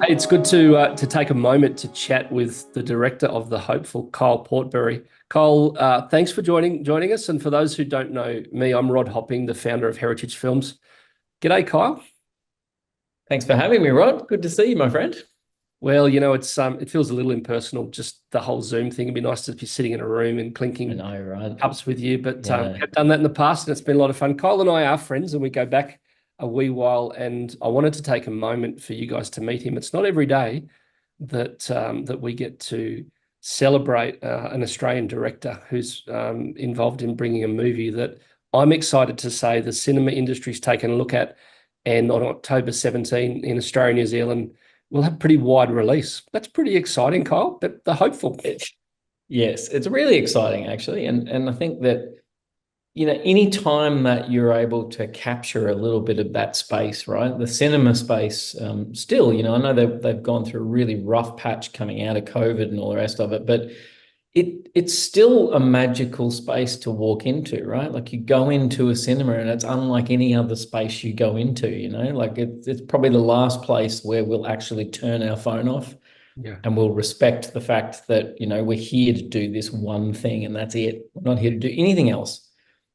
Hey, it's good to take a moment to chat with the director of The Hopeful, Kyle Portbury. Kyle, thanks for joining us. And for those who don't know me, I'm Rod Hopping, the founder of Heritage Films. G'day, Kyle. Thanks for having me, Rod. Good to see you, my friend. Well, it feels a little impersonal, just the whole Zoom thing. It'd be nice to be sitting in a room and I clinking know, right? cups with you, but Yeah. I've done that in the past, and it's been a lot of fun. Kyle and I are friends, and we go back a wee while. And I wanted to take a moment for you guys to meet him. It's not every day that we get to celebrate an Australian director who's involved in bringing a movie that I'm excited to say the cinema industry's taken a look at, and on October 17 in Australia, New Zealand, we'll have a pretty wide release. That's pretty exciting, Kyle, but the hopeful. Yes, it's really exciting actually. And I think that, any time that you're able to capture a little bit of that space, right? The cinema space, still, I know they've gone through a really rough patch coming out of COVID and all the rest of it, but it's still a magical space to walk into, right? Like you go into a cinema and it's unlike any other space you go into, like it's probably the last place where we'll actually turn our phone off Yeah. and we'll respect the fact that, we're here to do this one thing and that's it. We're not here to do anything else.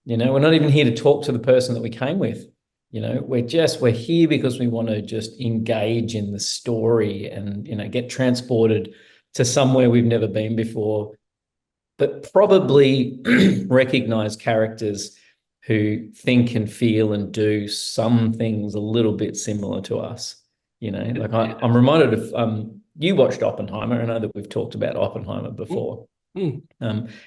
We're not even here to talk to the person that we came with. We're here because we want to just engage in the story and, get transported to somewhere we've never been before, but probably recognize characters who think and feel and do some things a little bit similar to us. Like I'm reminded of you watched Oppenheimer. I know that we've talked about Oppenheimer Mm, before. mm.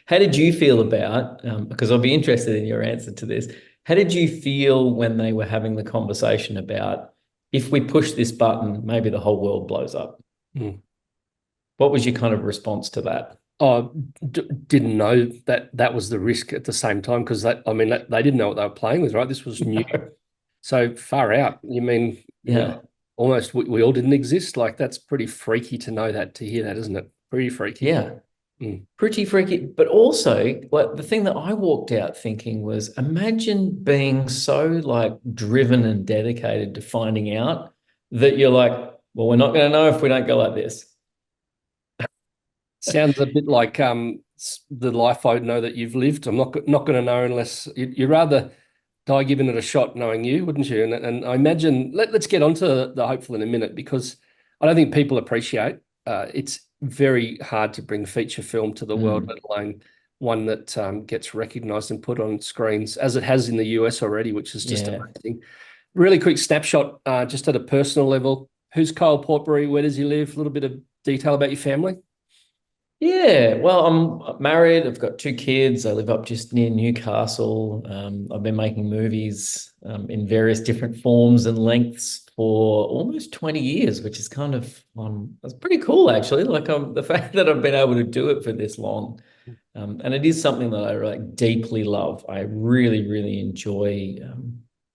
How did you feel about, because I'll be interested in your answer to this, how did you feel when they were having the conversation about if we push this button, maybe the whole world blows up? Mm. What was your kind of response to that? I didn't know that that was the risk at the same time because they didn't know what they were playing with, right? This was new. So far out. You mean, Yeah. almost we all didn't exist? Like that's pretty freaky to know that, to hear that, isn't it? Pretty freaky. Yeah. Mm. Pretty freaky. But also, like the thing that I walked out thinking was imagine being so like driven and dedicated to finding out that you're like, well, we're not going to know if we don't go like this. Sounds a bit like the life I know that you've lived. I'm not going to know unless you'd rather die giving it a shot, knowing you, wouldn't you? And I imagine let's get onto the hopeful in a minute because I don't think people appreciate. It's very hard to bring feature film to the world, Mm, let alone one that gets recognised and put on screens, as it has in the US already, which is just yeah. amazing. Really quick snapshot, just at a personal level. Who's Kyle Portbury? Where does he live? A little bit of detail about your family. Yeah, well, I'm married. I've got two kids. I live up just near Newcastle. I've been making movies in various different forms and lengths for almost 20 years, which is kind of that's pretty cool actually. Like the fact that I've been able to do it for this long, and it is something that I like deeply love. I really, really enjoy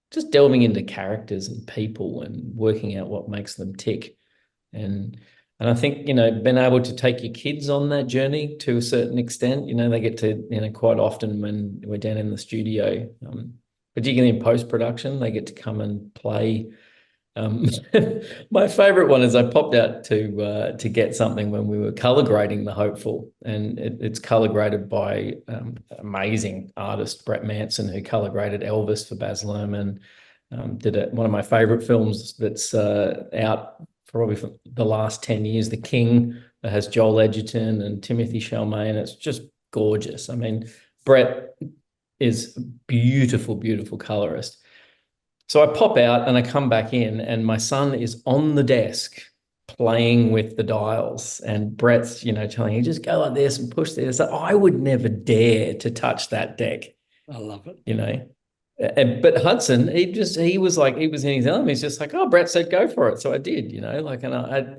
just delving into characters and people and working out what makes them tick. And and I think, being able to take your kids on that journey to a certain extent, they get to, quite often when we're down in the studio, particularly in post-production, they get to come and play. Um, my favorite one is I popped out to get something when we were color grading The Hopeful, and it's color graded by amazing artist Brett Manson, who color graded Elvis for Baz Luhrmann. Did one of my favorite films that's out probably for the last 10 years, The King, that has Joel Edgerton and Timothy Chalamet, and it's just gorgeous. I mean, Brett is a beautiful, beautiful colorist. So I pop out and I come back in, and my son is on the desk playing with the dials, and Brett's, telling you just go like this and push this. So I would never dare to touch that deck, I love it. you know. But Hudson, he was like, he was in his element. He's just like, oh, Brett said go for it. So I did, like, and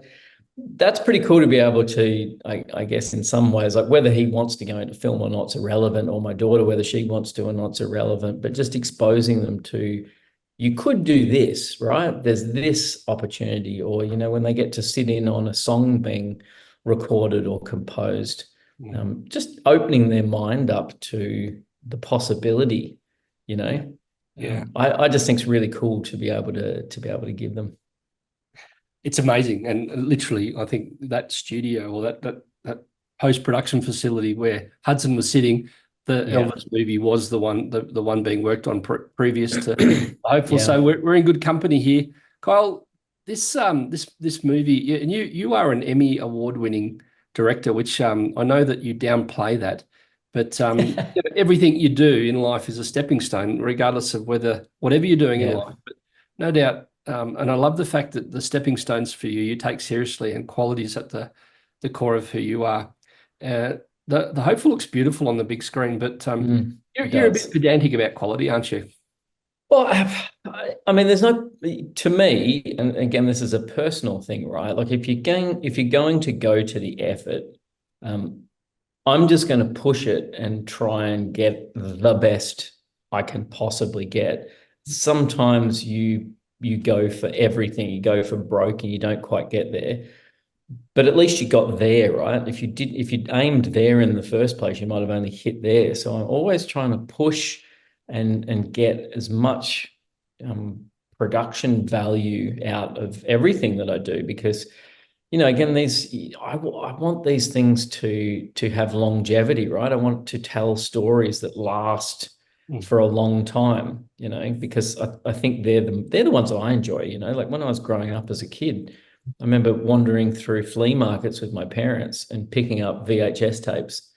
that's pretty cool to be able to, I guess, in some ways, like whether he wants to go into film or not's irrelevant, or my daughter, whether she wants to or not's irrelevant, but just exposing them to, you could do this, right? There's this opportunity, or, when they get to sit in on a song being recorded or composed, Mm. just opening their mind up to the possibility, Yeah. I just think it's really cool to be able to give them. it's amazing. And literally, I think that studio or that post-production facility where Hudson was sitting, the Yeah. Elvis movie was the one being worked on previous to Hopeful. Yeah. So we're in good company here. Kyle, this movie, and you are an Emmy award-winning director, which I know that you downplay that, but everything you do in life is a stepping stone, regardless of whatever you're doing in Yeah. life. But no doubt, and I love the fact that the stepping stones for you take seriously, and quality is at the core of who you are. Uh, the Hopeful looks beautiful on the big screen, but It you're a bit does. pedantic about quality, aren't you? Well, I mean, there's no, to me, and again, this is a personal thing, right? Like if you're going to go to the effort, um, I'm just going to push it and try and get the best I can possibly get. Sometimes you go for everything, you go for broke, and you don't quite get there. But at least you got there, right? If you'd aimed there in the first place, you might have only hit there. So I'm always trying to push and get as much um, production value out of everything that I do because again, I want these things to have longevity, right? I want to tell stories that last Mm. for a long time, because I think they're the ones that I enjoy, like when I was growing up as a kid, I remember wandering through flea markets with my parents and picking up VHS tapes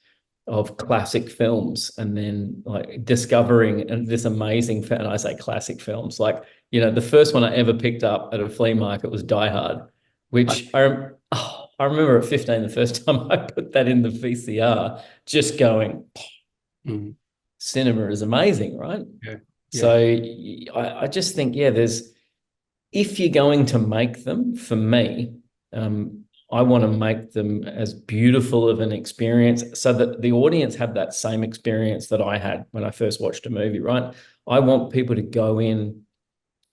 of classic films and then like discovering this amazing and I say classic films, like, the first one I ever picked up at a flea market was Die Hard, which I remember at 15, the first time I put that in the VCR, just going, Mm. cinema is amazing, right? Yeah. So Yeah. I just think, yeah, if you're going to make them, for me, I want to make them as beautiful of an experience so that the audience have that same experience that I had when I first watched a movie, right? I want people to go in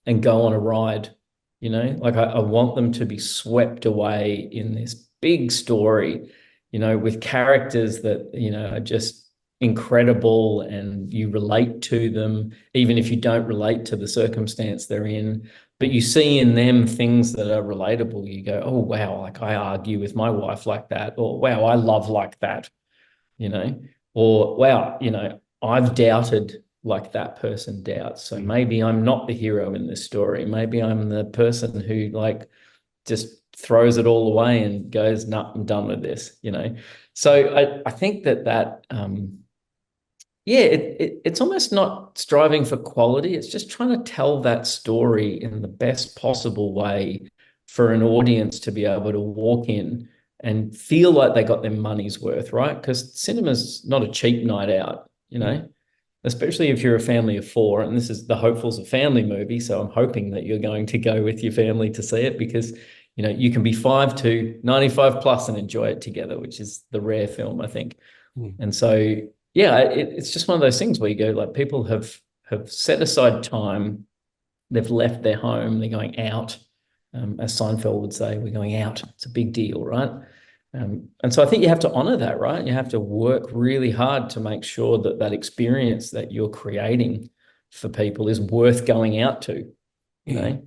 and go on a ride, like I want them to be swept away in this big story, with characters that, are just incredible and you relate to them, even if you don't relate to the circumstance they're in. But you see in them things that are relatable. You go, oh, wow, like I argue with my wife like that, or wow, I love like that, you know, or wow, I've doubted like that person doubts. So Mm. maybe I'm not the hero in this story. Maybe I'm the person who like just throws it all away and goes, nah, I'm done with this. So I think that yeah, it's almost not striving for quality. It's just trying to tell that story in the best possible way for an audience to be able to walk in and feel like they got their money's worth, right? Because cinema's not a cheap night out, Mm. especially if you're a family of four. And this is The Hopeful's a family movie. So I'm hoping that you're going to go with your family to see it because, you can be 5 to 95 plus and enjoy it together, which is the rare film, I think. Mm. And so, yeah, it's just one of those things where you go, like, people have set aside time, they've left their home, they're going out. As Seinfeld would say, we're going out. It's a big deal, right? And so I think you have to honor that, right? You have to work really hard to make sure that that experience that you're creating for people is worth going out to, you Mm.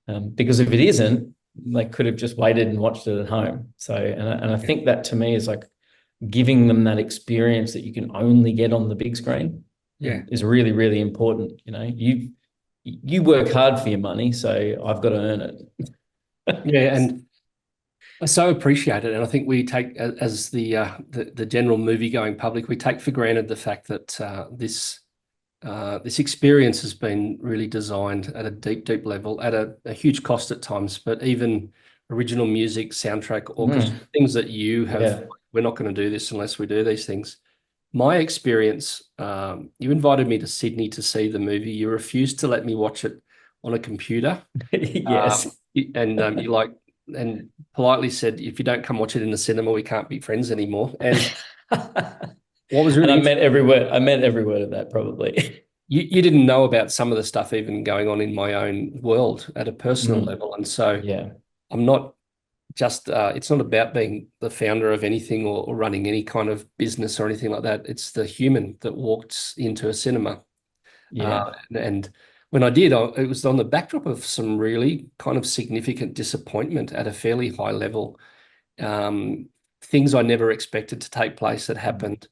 know, because if it isn't, they could have just waited and watched it at home. So, and I Yeah. think that to me is like giving them that experience that you can only get on the big screen Yeah. is really, really important. You work hard for your money, so I've got to earn it. Yeah. And I so appreciate it. And I think we take, as the general movie going public, we take for granted the fact that this experience has been really designed at a deep, deep level, at a huge cost at times, but even original music, soundtrack, orchestra, things that you have, Yeah. we're not going to do this unless we do these things. My experience, you invited me to Sydney to see the movie. You refused to let me watch it on a computer. Yes. And you and politely said, if you don't come watch it in the cinema, we can't be friends anymore. And what was And really I meant every word of that probably. you didn't know about some of the stuff even going on in my own world at a personal level. And so Yeah. I'm not just, it's not about being the founder of anything or running any kind of business or anything like that. It's the human that walks into a cinema. Yeah. And when I did, it was on the backdrop of some really kind of significant disappointment at a fairly high level. Um, Things I never expected to take place that happened.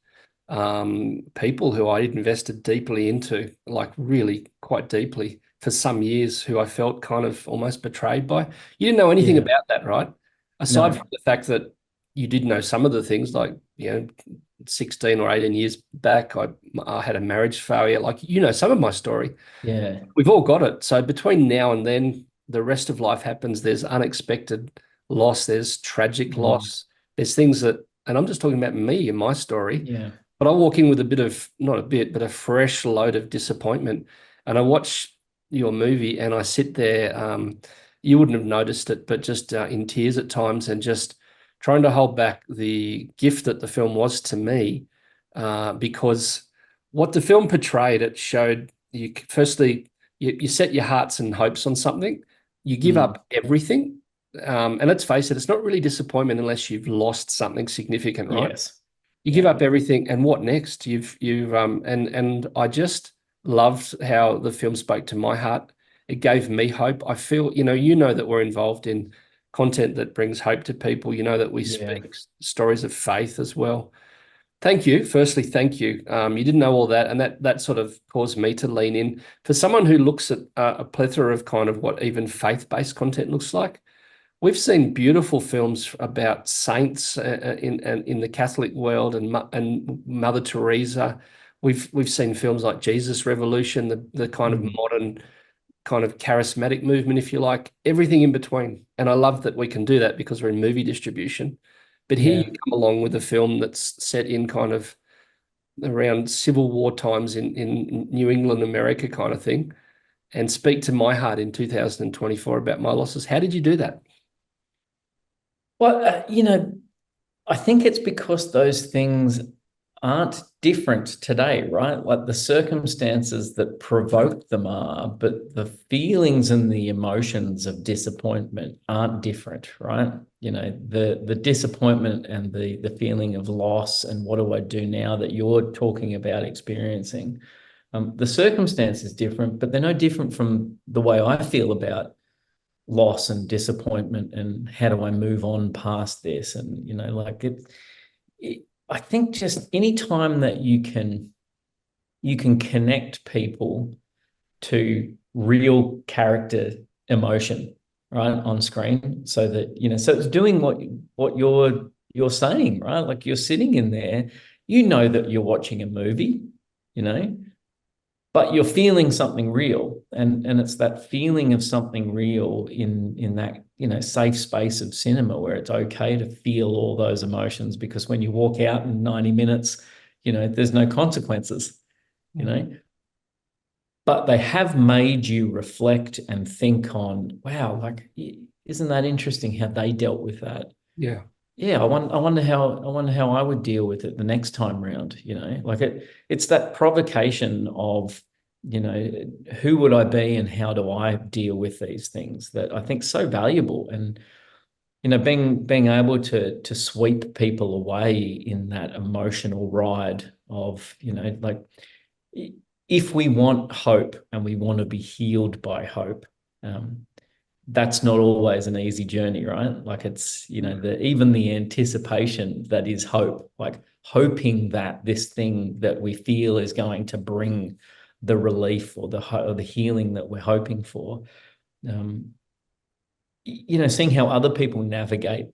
People who I invested deeply into, like really quite deeply for some years, who I felt kind of almost betrayed by. You didn't know anything Yeah. about that, right? Aside No. from the fact that you did know some of the things, like, 16 or 18 years back, I had a marriage failure. Like, some of my story. Yeah. We've all got it. So between now and then, the rest of life happens. There's unexpected loss, there's tragic Mm. loss, there's things that, and I'm just talking about me and my story, Yeah. but I walk in with a bit of, not a bit, but a fresh load of disappointment. And I watch your movie and I sit there, you wouldn't have noticed it, but just in tears at times and just trying to hold back the gift that the film was to me, because what the film portrayed, it showed you, firstly, you set your hearts and hopes on something, you give Mm. up everything. And let's face it, it's not really disappointment unless you've lost something significant, right? Yes. You give Yeah. up everything, and what next? You've and I just loved how the film spoke to my heart. It gave me hope. I feel, that we're involved in content that brings hope to people. You know that we Yeah. speak stories of faith as well. Thank you. Firstly, thank you. You didn't know all that, and that sort of caused me to lean in. For someone who looks at a plethora of kind of what even faith-based content looks like, we've seen beautiful films about saints in the Catholic world and Mother Teresa. We've seen films like Jesus Revolution, the kind of Mm. modern kind of charismatic movement, if you like, everything in between. And I love that we can do that because we're in movie distribution. But here you Yeah. come along with a film that's set in kind of around Civil War times in New England, America kind of thing, and speak to my heart in 2024 about my losses. How did you do that? Well, I think it's because those things aren't different today, right? Like the circumstances that provoked them are, but the feelings and the emotions of disappointment aren't different, right? The disappointment and the feeling of loss and what do I do now that you're talking about experiencing. The circumstance is different, but they're no different from the way I feel about loss and disappointment and how do I move on past this. And like I think just any time that you can connect people to real character emotion, right, on screen, so that so it's doing what you're saying, right? Like you're sitting in there, that you're watching a movie, you know but you're feeling something real, and it's that feeling of something real in that safe space of cinema where it's okay to feel all those emotions, because when you walk out in 90 minutes, there's no consequences, you know but they have made you reflect and think on, wow, like, isn't that interesting how they dealt with that? Yeah. Yeah, I wonder how I would deal with it the next time round. Like it's that provocation of, who would I be and how do I deal with these things that I think so valuable. And being able to sweep people away in that emotional ride of, like, if we want hope and we want to be healed by hope, um, that's not always an easy journey, right? Like it's, even the anticipation that is hope, like hoping that this thing that we feel is going to bring the relief or the healing that we're hoping for. Um, Seeing how other people navigate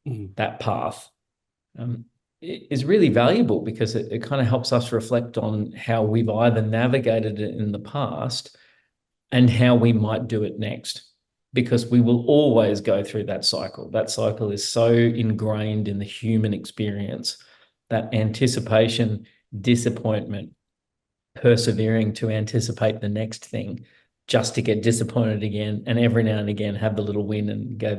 Mm. that path um, is really valuable, because it kind of helps us reflect on how we've either navigated it in the past and how we might do it next, because we will always go through that cycle. That cycle is so ingrained in the human experience, that anticipation, disappointment, persevering to anticipate the next thing just to get disappointed again, and every now and again have the little win and go,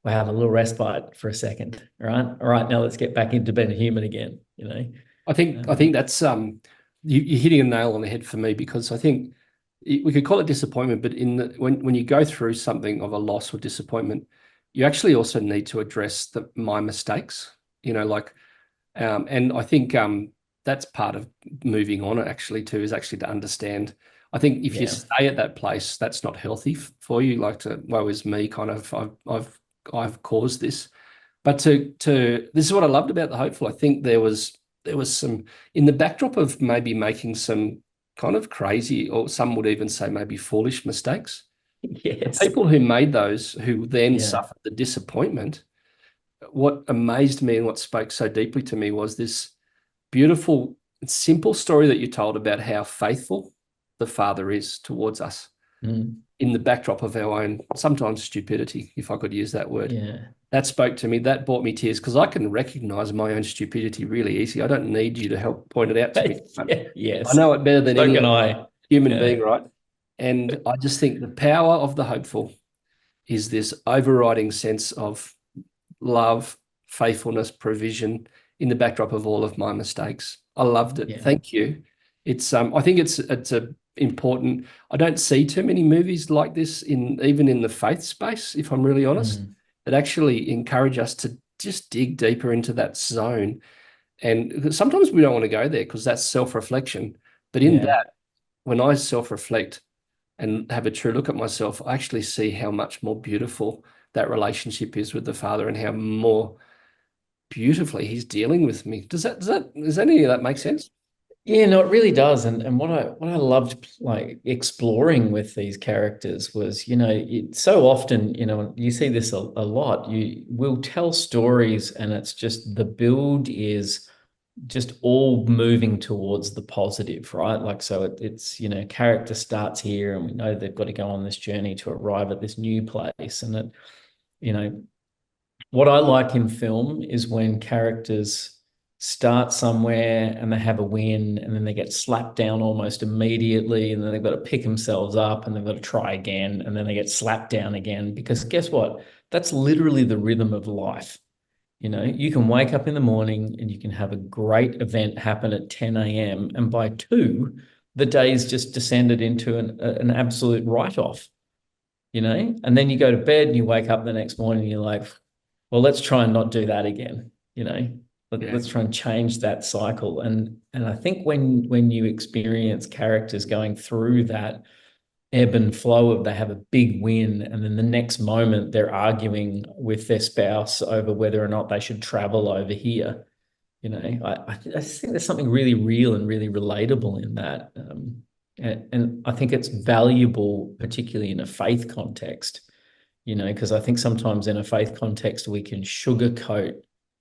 wow, a little respite for a second. All right, now let's get back into being human again. I think that's you're hitting a nail on the head for me, because I think we could call it disappointment, but when you go through something of a loss or disappointment, you actually also need to address my mistakes. Like, and I think that's part of moving on actually too, is actually to understand. I think if you Yeah. stay at that place, that's not healthy for you. Like to, woe is me, kind of. I've caused this. But to this is what I loved about the hopeful. I think there was some in the backdrop of maybe making some kind of crazy, or some would even say maybe foolish mistakes. The Yes. people who made those, who then Yeah. suffered the disappointment, what amazed me and what spoke so deeply to me was this beautiful, simple story that you told about how faithful the Father is towards us Mm. in the backdrop of our own, sometimes stupidity, if I could use that word. Yeah. That spoke to me. That brought me tears because I can recognize my own stupidity really easy. I don't need you to help point it out to me. Yeah. I Yes. know it better than So any can other I. human Yeah. being, right? And I just think the power of the hopeful is this overriding sense of love, faithfulness, provision in the backdrop of all of my mistakes. I loved it. Yeah. Thank you. It's I think it's a important. I don't see too many movies like this in even in the faith space, if I'm really honest, Mm. that actually encourage us to just dig deeper into that zone. And sometimes we don't want to go there because that's self-reflection. But in Yeah. that, when I self-reflect and have a true look at myself, I actually see how much more beautiful that relationship is with the Father and how more beautifully he's dealing with me. Does any of that make sense? Yeah, no, it really does. And what I loved like exploring with these characters was, so often, you see this a lot. You will tell stories and it's just the build is just all moving towards the positive, right? Like, so it's, character starts here and we know they've got to go on this journey to arrive at this new place. And you know, what I like in film is when characters start somewhere and they have a win and then they get slapped down almost immediately and then they've got to pick themselves up and they've got to try again and then they get slapped down again because guess what? That's literally the rhythm of life. You can wake up in the morning and you can have a great event happen at 10 a.m. and by 2, the day's just descended into an absolute write-off, and then you go to bed and you wake up the next morning and you're like, well, let's try and not do that again. Yeah, Let's try and change that cycle. And I think when you experience characters going through that ebb and flow of they have a big win and then the next moment they're arguing with their spouse over whether or not they should travel over here. I just think there's something really real and really relatable in that. And I think it's valuable, particularly in a faith context, because I think sometimes in a faith context we can sugarcoat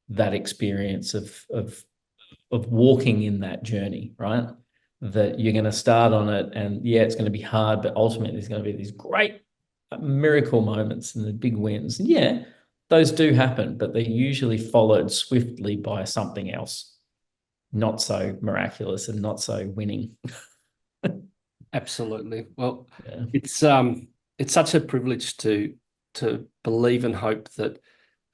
that experience of walking in that journey, right? That you're going to start on it, and yeah, it's going to be hard, but ultimately there's going to be these great miracle moments and the big wins. And yeah, those do happen, but they're usually followed swiftly by something else, not so miraculous and not so winning. absolutely. Well, Yeah. it's such a privilege to believe and hope that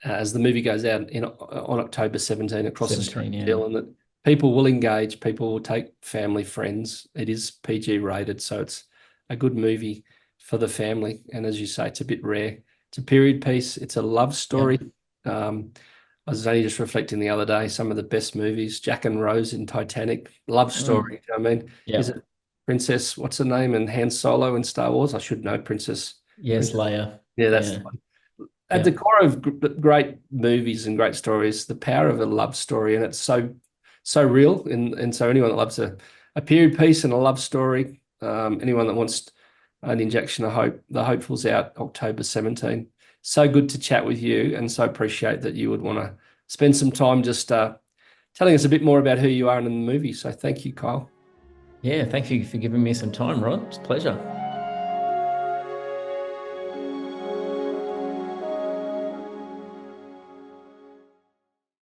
as the movie goes out on October 17 across the street 17, in yeah. Dillon, that people will engage, people will take family, friends. It is PG rated, so it's a good movie for the family. And as you say, it's a bit rare. It's a period piece. It's a love Yeah. story. I was only just reflecting the other day, some of the best movies, Jack and Rose in Titanic, love Mm. story. I mean, is Yeah. it Princess, what's her name, and Han Solo in Star Wars? I should know, Yes, Princess. Leia. Yeah, that's the Yeah. one. At Yeah. the core of great movies and great stories, the power of a love story, and it's so real. And so anyone that loves a period piece and a love story, anyone that wants an injection of hope, the Hopeful's out October 17. So good to chat with you, and so appreciate that you would want to spend some time just telling us a bit more about who you are in the movie. So thank you, Kyle. Yeah. Thank you for giving me some time, Rod. It's a pleasure.